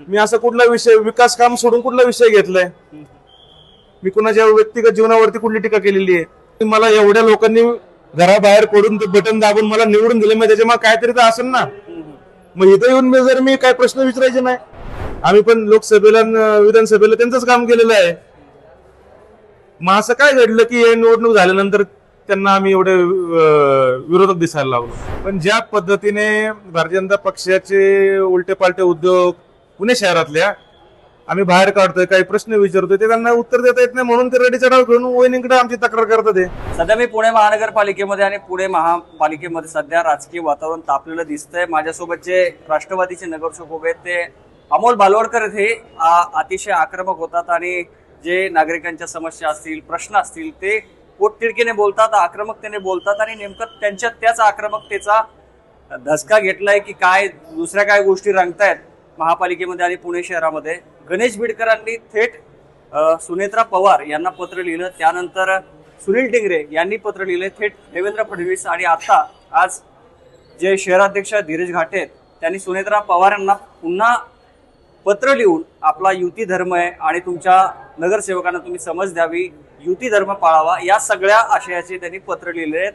मी असं कुठला विषय विकास काम सोडून कुठला विषय घेतलाय? मी कुणाच्या व्यक्तिगत जीवनावरती कुठली टीका केलेली आहे? मला एवढ्या लोकांनी घराबाहेर पडून ते बटन दाबून मला निवडून दिले, मग त्याच्या मग काहीतरी तर असेल ना. मग इथं येऊन मी जर मी काय प्रश्न विचारायचे नाही, आम्ही पण लोकसभेला विधानसभेला त्यांचंच काम केलेलं आहे. मग असं काय घडलं की हे निवडणूक झाल्यानंतर त्यांना आम्ही एवढे विरोधक दिसायला लागलो? पण ज्या पद्धतीने भारतीय जनता पक्षाचे उलटे पालटे उद्योग पुणे शहरातल्या आम्ही बाहेर काढतोय, काही प्रश्न विचारतोय, ते त्यांना उत्तर देता येत नाही, म्हणून ते रेडीचा डाव घेऊन वहिनीकडे आमची तक्रार करतात. सध्या मी पुणे महानगरपालिकेमध्ये आणि पुणे महापालिकेमध्ये सध्या राजकीय वातावरण तापलेलं दिसतंय. माझ्यासोबत जे राष्ट्रवादीचे नगरसेवक उभे आहेत ते अमोल बालवडकर हे अतिशय आक्रमक होतात आणि जे नागरिकांच्या समस्या असतील, प्रश्न असतील ते पोटतिडकीने बोलतात, आक्रमकतेने बोलतात आणि नेमकं त्यांच्या त्याच आक्रमकतेचा धसका घेतलाय की काय दुसऱ्या काय गोष्टी रंगतायत महापालिकेमध्ये आणि पुणे शहरामध्ये. गणेश बिडकरांनी थेट सुनेत्रा पवार यांना पत्र लिहिलं, त्यानंतर सुनील टिंगरे यांनी पत्र लिहिलं थेट देवेंद्र फडणवीस, आणि आता आज जे शहराध्यक्ष धीरज घाटे आहेत त्यांनी सुनेत्रा पवार यांना पुन्हा पत्र लिहून आपला युती धर्म आहे आणि तुमच्या नगरसेवकांना तुम्ही समज द्यावी, युती धर्म पाळावा, या सगळ्या आशयाचे त्यांनी पत्र लिहिले आहेत.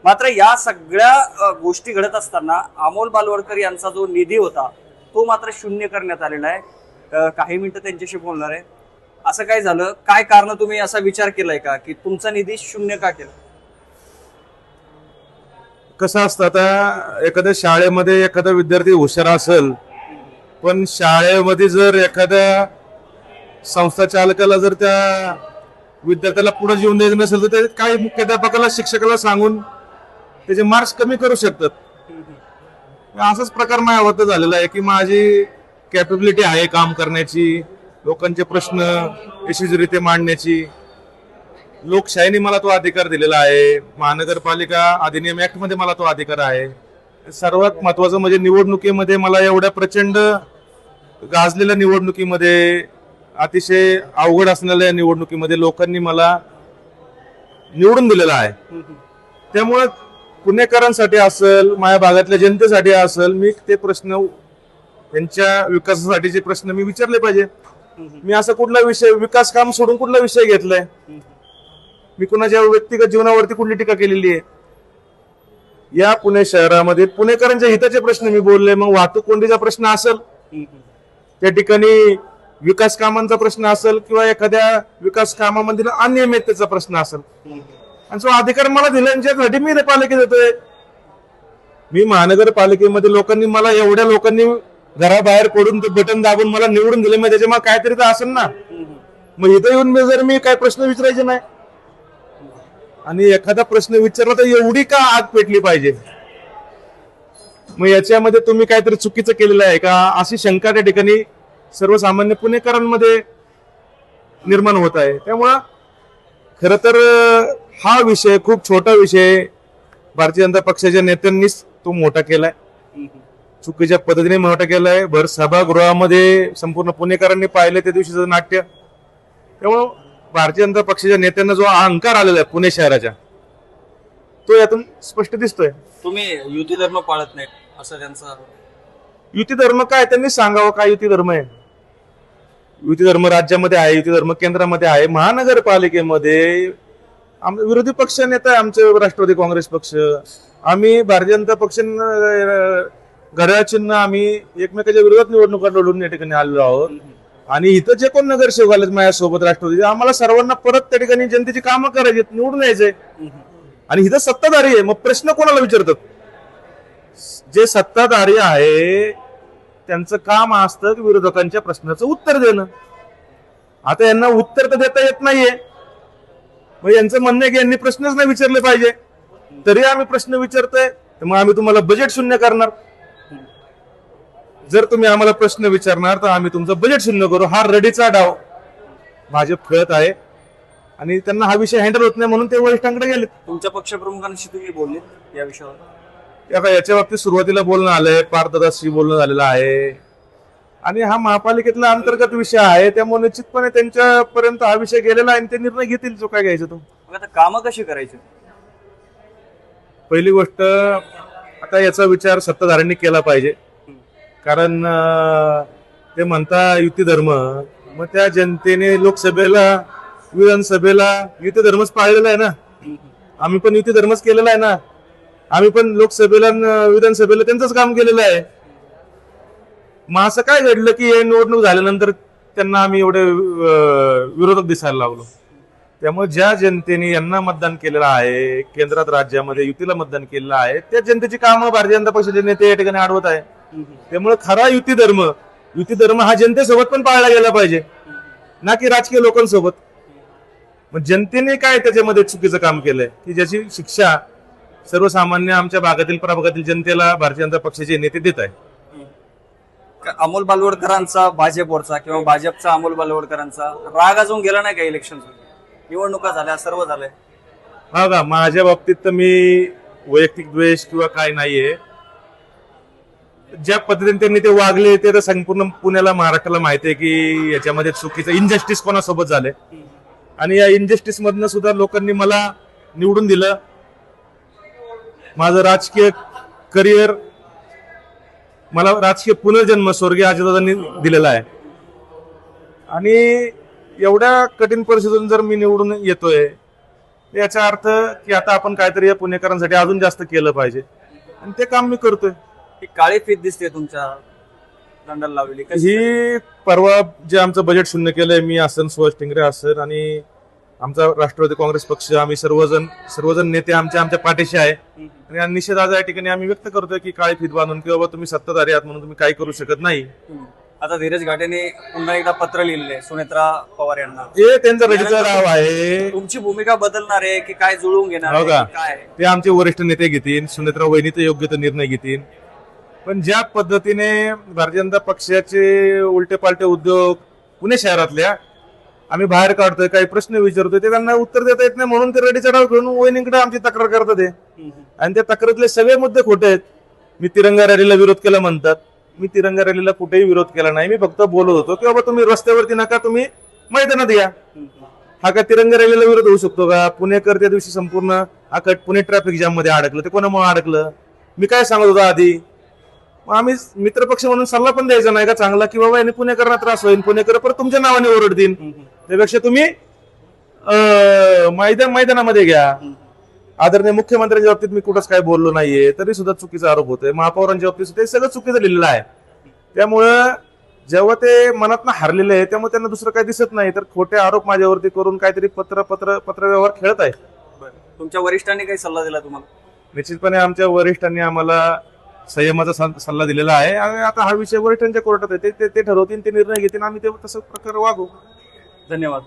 मात्र या सगळ्या गोष्टी घडत असताना अमोल बालवडकर यांचा जो निधी होता तो मात्र शून्य करण्यात आलेला आहे. काही मिनिटं त्यांच्याशी बोलणार आहे. असं काय झालं, काय कारण, तुम्ही असा विचार केलाय का की तुमचा निधी शून्य का केला? कसं असतं, आता एखाद्या शाळेमध्ये एखादा विद्यार्थी हुशार असेल, पण शाळेमध्ये जर एखाद्या संस्था चालकाला जर त्या विद्यार्थ्याला पुढे येऊन द्यायचं नसेल तर ते काही मुख्याध्यापकाला शिक्षकाला सांगून त्याचे मार्क्स कमी करू शकतात. असाच प्रकार माझ्यावरती झालेला आहे की माझी कॅपेबिलिटी आहे काम करण्याची, लोकांचे प्रश्न यशस्वीरित्या मांडण्याची. लोकशाहीने मला तो अधिकार दिलेला आहे, महानगरपालिका अधिनियम ऍक्ट मध्ये मला तो अधिकार आहे. सर्वात महत्वाचं म्हणजे निवडणुकीमध्ये मला एवढ्या प्रचंड गाजलेल्या निवडणुकीमध्ये, अतिशय अवघड असलेल्या निवडणुकीमध्ये लोकांनी मला निवडून दिलेला आहे. त्यामुळे पुणेकरांसाठी असेल, माझ्या भागातल्या जनतेसाठी असेल, मी ते प्रश्न त्यांच्या विकासासाठीचे प्रश्न मी विचारले पाहिजे. मी असं कुठला विषय विकास काम सोडून कुठला विषय घेतलाय? मी कुणाच्या व्यक्तिगत जीवनावरती कुठली टीका केलेली आहे? या पुणे शहरामध्ये पुणेकरांच्या हिताचे प्रश्न मी बोलले. मग वाहतूक कोंडीचा प्रश्न असेल, त्या ठिकाणी विकास कामांचा प्रश्न असेल, किंवा एखाद्या विकास कामामधील अनियमिततेचा प्रश्न असेल, आणि जो अधिकार मला दिल्यासाठी मी ते पालिकेत येतोय. मी महानगरपालिकेमध्ये लोकांनी मला एवढ्या लोकांनी घराबाहेर पडून ते बटन दाबून मला निवडून दिले, मग त्याच्या मग काहीतरी तर असेल ना. मग इथं येऊन जर मी काय प्रश्न विचारायचे नाही, आणि एखादा प्रश्न विचारला तर एवढी का आग पेटली पाहिजे? मग याच्यामध्ये तुम्ही काहीतरी चुकीचं केलेलं आहे का, अशी शंका त्या ठिकाणी सर्वसामान्य पुणेकरांमध्ये निर्माण होत आहे. त्यामुळं खर तर हा विषय खूप छोटा विषय भारतीय जनता पक्षाच्या नेत्यांनीच तो मोठा केलाय, चुकीच्या पद्धतीने मोठा केलाय. भर सभागृहामध्ये संपूर्ण पुणेकरांनी पाहिले त्या दिवशीचं नाट्य. त्यामुळं भारतीय जनता पक्षाच्या नेत्यांना जो अहंकार आलेला आहे पुणे शहराच्या, तो यातून स्पष्ट दिसतोय. तुम्ही युती धर्म पाळत नाही असं त्यांचं. युती धर्म काय, त्यांनी सांगावं काय युती धर्म आहे. युती धर्म राज्यामध्ये आहे, युती धर्म केंद्रामध्ये आहे. महानगरपालिकेमध्ये विरोधी पक्ष नेता आहे आमचे राष्ट्रवादी काँग्रेस पक्ष. आम्ही भारतीय जनता पक्ष घड्याळ चिन्ह आम्ही एकमेकाच्या विरोधात निवडणुका लढून या ठिकाणी आलेलो आहोत. आणि इथं जे कोण नगरसेवक आले माझ्यासोबत राष्ट्रवादी, आम्हाला सर्वांना परत त्या ठिकाणी जनतेची कामं करायची, निवडून यायचंय. आणि इथं सत्ताधारी आहे, मग प्रश्न कोणाला विचारतात? जे सत्ताधारी आहे त्यांचं काम असतं की विरोधकांच्या प्रश्नाचं उत्तर देणं. आता यांना उत्तर तर देता येत नाहीये, मग यांचं म्हणणं आहे की यांनी प्रश्नच नाही विचारले पाहिजे, तरी आम्ही प्रश्न विचारतोय, तर मग आम्ही तुम्हाला बजेट शून्य करणार. जर तुम्ही आम्हाला प्रश्न विचारणार तर आम्ही तुमचं बजेट शून्य करू. हा रडीचा डाव भाजप खेळत आहे आणि त्यांना हा विषय हँडल होत नाही, म्हणून ते वरिष्ठांकडे गेले. तुमच्या पक्षप्रमुखांशी तुम्ही बोलले या विषयावर? याच्या बाबतीत सुरुवातीला बोलणं आलंय, पारदर्शी बोलणं झालेलं आहे, आणि हा महापालिकेतला अंतर्गत विषय आहे. त्यामुळे निश्चितपणे त्यांच्यापर्यंत हा विषय गेलेला आहे आणि ते निर्णय घेतील जो काय घ्यायचा तो. आता कामं कशी करायची? पहिली गोष्ट, आता याचा विचार सत्ताधाऱ्यांनी केला पाहिजे, कारण ते म्हणता युती धर्म, मग त्या जनतेने लोकसभेला विधानसभेला युती धर्मच पाळलेला आहे ना. आम्ही पण युती धर्मच केलेला आहे ना. आम्ही पण लोकसभेला विधानसभेला त्यांचंच काम केलेलं आहे. मग असं काय घडलं की हे निवडणूक झाल्यानंतर त्यांना आम्ही एवढे विरोधक दिसायला लागलो. त्यामुळे ज्या जनतेने यांना मतदान केलेलं आहे, केंद्रात राज्यामध्ये युतीला मतदान केलेलं आहे, त्या जनतेची कामं भारतीय जनता पक्षाचे नेते या ठिकाणी अडवत आहे. त्यामुळे खरा युती धर्म हा जनतेसोबत पण पाळला गेला पाहिजे, ना की राजकीय लोकांसोबत. मग जनतेने काय त्याच्यामध्ये चुकीचं काम केलंय की ज्याची शिक्षा सर्वसामान्य आमच्या भागातील प्रभागातील जनतेला भारतीय जनता पक्षाचे नेते देत आहे. अमोल बालवडकरांचा भाजपवरचा किंवा भाजपचा अमोल बालवडकरांचा राग अजून गेला नाही का? इलेक्शन निवडणुका झाल्या, सर्व झालंय. हा का, माझ्या बाबतीत तर मी वैयक्तिक द्वेष किंवा काय नाहीये. ज्या पद्धतीने त्यांनी ते वागले ते तर संपूर्ण पुण्याला महाराष्ट्राला माहिती आहे की याच्यामध्ये चुकीचं इनजस्टिस कोणासोबत झाले. आणि या इनजस्टिस मधनं सुद्धा लोकांनी मला निवडून दिलं. माझं राजकीय करिअर, मला राजकीय पुनर्जन्म स्वर्गीय अजितदादांनी दिलेला आहे. आणि एवढ्या कठीण परिस्थितीतून जर मी निवडून येतोय याचा अर्थ की आता आपण काहीतरी या पुणेकरांसाठी अजून जास्त केलं पाहिजे, आणि ते काम मी करतोय. ही काळी फीत दिसते तुमच्या दंडाला लावलेली. ही परवा जे आमचं बजेट शून्य केलंय, मी असन, सुभाष टिंगरे असन आणि आमचा राष्ट्रवादी काँग्रेस पक्ष, आम्ही सर्वजण नेते आमच्या पाठीशी आहे. आणि हा निषेध आज या ठिकाणी आम्ही व्यक्त करतोय की काळी फीत बांधून की बाबा तुम्ही सत्ताधारी आहात म्हणून तुम्ही काही करू शकत नाही. आता धीरज घाटेने पुन्हा एकदा पत्र लिहिलेले सुनेत्रा पवार यांना. हे त्यांचा रडीचा राव आहे. तुमची भूमिका बदलणार आहे की काय, जुळवून घेणार हो का? आहे की काय? ते आमचे वरिष्ठ नेते घेतील, सुनेत्रा वहिनी तर योग्य तो निर्णय घेतील. पण ज्या पद्धतीने भारतीय जनता पक्षाचे उलटे पालटे उद्योग पुणे शहरातल्या आम्ही बाहेर काढतोय, काही प्रश्न विचारतोय, ते त्यांना उत्तर देता येत नाही म्हणून ते रडीचा डाव घेऊन वहिनीकडे आमची तक्रार करतात ते. आणि त्या तक्रारीतले सगळे मुद्दे खोटे आहेत. मी तिरंगा रॅलीला विरोध केला म्हणतात. मी तिरंगा रॅलीला कुठेही विरोध केला नाही. मी फक्त बोलत होतो की बाबा तुम्ही रस्त्यावरती नका, तुम्ही मैदानात या. हा का तिरंगा रॅलीला विरोध होऊ शकतो का? पुणेकर त्या दिवशी संपूर्ण पुणे ट्रॅफिक जाम मध्ये अडकलं. ते कोणामुळे अडकलं? मी काय सांगत होतो आधी? मग आम्ही मित्रपक्ष म्हणून सल्ला पण द्यायचा नाही का चांगला की बाबा याने पुणेकरांना त्रास होईल, पुणेकर परत तुमच्या नावाने ओरडतील, त्यापेक्षा तुम्ही मैदानामध्ये घ्या. आदरणीय मुख्यमंत्र्यांच्या बाबतीत मी कुठंच काय बोललो नाहीये, तरी सुद्धा चुकीचा आरोप होतोय. महापौरांच्या बाबतीत सुद्धा हे सगळं चुकीचं लिहिलेलं आहे. त्यामुळं जेव्हा ते मनातनं हारलेले आहे त्यामुळे त्यांना दुसरं काही दिसत नाही, तर खोटे आरोप माझ्यावरती करून काहीतरी पत्रव्यवहार खेळत आहे. तुमच्या वरिष्ठांनी काही सल्ला दिला तुम्हाला? निश्चितपणे आमच्या वरिष्ठांनी आम्हाला संयमाचा सल्ला दिलेला आहे. आणि आता हा विषय वरिष्ठांच्या कोर्टात आहे, ते ठरवतील, ते निर्णय घेतील, आम्ही ते तसं प्रकारे वागू. धन्यवाद.